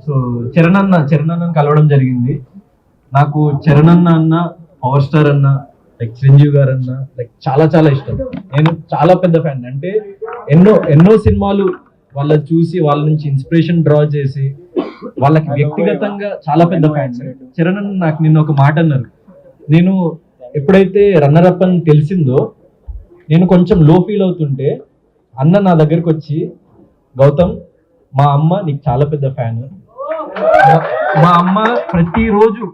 So Charan అన్నని కలవడం జరిగింది. నాకు చరణ్ అన్న పవర్ స్టార్ అన్న లైక్ చిరంజీవి గారు అన్న లైక్ చాలా చాలా ఇష్టం. నేను చాలా పెద్ద ఫ్యాన్. అంటే ఎన్నో సినిమాలు వాళ్ళ చూసి వాళ్ళ నుంచి ఇన్స్పిరేషన్ డ్రా చేసి వాళ్ళకి వ్యక్తిగతంగా చాలా పెద్ద ఫ్యాన్. చరణ్ అన్న నాకు నిన్న ఒక మాట అన్నారు. నేను ఎప్పుడైతే రన్నర్ అప్ అని తెలిసిందో నేను కొంచెం లో ఫీల్ అవుతుంటే అన్న నా దగ్గరకు వచ్చి, గౌతమ్ మా అమ్మ నీకు చాలా పెద్ద ఫ్యాన్, మా అమ్మ ప్రతిరోజు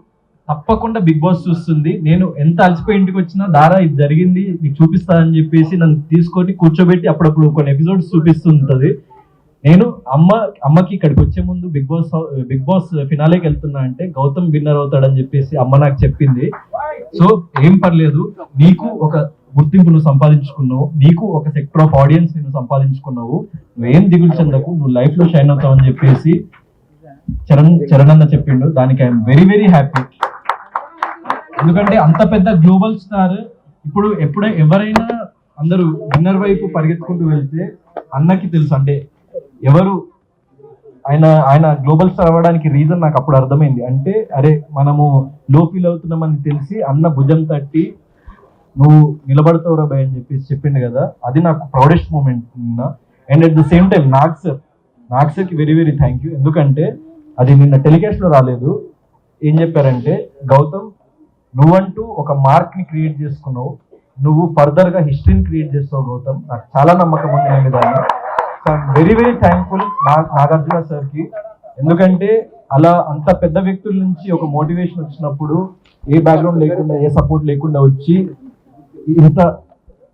తప్పకుండా బిగ్ బాస్ చూస్తుంది, నేను ఎంత అలసిపోయి ఇంటికి వచ్చినా దారా ఇది జరిగింది నీకు చూపిస్తానని చెప్పేసి నన్ను తీసుకొని కూర్చోబెట్టి అప్పుడప్పుడు కొన్ని ఎపిసోడ్స్ చూపిస్తుంటది. నేను అమ్మకి ఇక్కడికి వచ్చే ముందు బిగ్ బాస్ ఫినాలేకి వెళ్తున్నా అంటే గౌతమ్ విన్నర్ అవుతాడని చెప్పేసి అమ్మ నాకు చెప్పింది. సో ఏం పర్లేదు, నీకు ఒక గుర్తింపు నువ్వు సంపాదించుకున్నావు, నీకు ఒక సెక్టర్ ఆఫ్ ఆడియన్స్ నువ్వు సంపాదించుకున్నావు, నువ్వేం దిగులు చెందకు, నువ్వు లైఫ్ లో షైన్ అవుతావు అని చెప్పేసి చరణ్ అన్న చెప్పిండు. దానికి ఐఎమ్ వెరీ వెరీ హ్యాపీ. ఎందుకంటే అంత పెద్ద గ్లోబల్ స్టార్ ఇప్పుడు ఎవరైనా అందరూ విన్నర్ వైపు పరిగెత్తుకుంటూ వెళ్తే అన్నకి తెలుసు అంటే ఎవరు ఆయన గ్లోబల్ స్టార్ అవ్వడానికి రీజన్ నాకు అప్పుడు అర్థమైంది. అంటే అరే మనము లో ఫీల్ అవుతున్నామని తెలిసి అన్న భుజం తట్టి నువ్వు నిలబడతావు రాబాయ్ అని చెప్పేసి చెప్పిండు కదా, అది నాకు ప్రౌడెస్ట్ మూమెంట్ నిన్న. And at the same time Nag సార్కి వెరీ వెరీ థ్యాంక్ యూ. ఎందుకంటే అది నిన్న టెలికాస్ట్ లో రాలేదు. ఏం చెప్పారంటే, గౌతమ్ నువ్వంటూ ఒక మార్క్ ని క్రియేట్ చేసుకున్నావు, నువ్వు ఫర్దర్ గా హిస్టరీని క్రియేట్ చేస్తావు గౌతమ్, నాకు చాలా నమ్మకం ఉంది నేను దాన్ని. So I'm very very thankful Nagarjuna సార్కి. ఎందుకంటే అలా అంత పెద్ద వ్యక్తుల నుంచి ఒక మోటివేషన్ వచ్చినప్పుడు ఏ బ్యాక్గ్రౌండ్ లేకుండా ఏ సపోర్ట్ లేకుండా వచ్చి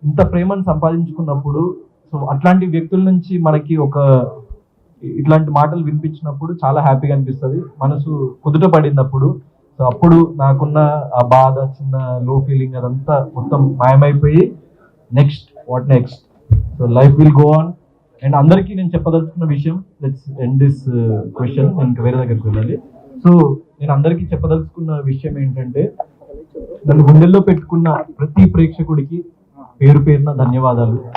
ఇంత ప్రేమను సంపాదించుకున్నప్పుడు, సో అట్లాంటి వ్యక్తుల నుంచి మనకి ఇట్లాంటి మాటలు వినిపించినప్పుడు చాలా హ్యాపీగా అనిపిస్తుంది, మనసు కుదుట పడినప్పుడు. సో అప్పుడు నాకున్న ఆ బాధ, చిన్న లో ఫీలింగ్ అదంతా మొత్తం మాయమైపోయి what next, so life will go on. And అందరికీ నేను చెప్పదలుచుకున్న విషయం, లెట్స్ ఎండ్ దిస్ క్వశ్చన్, ఇంకా వేరే దగ్గరికి వెళ్ళాలి. సో నేను అందరికీ చెప్పదలుచుకున్న విషయం ఏంటంటే, నన్ను గుండెల్లో పెట్టుకున్న ప్రతి ప్రేక్షకుడికి పేరు పేరున ధన్యవాదాలు.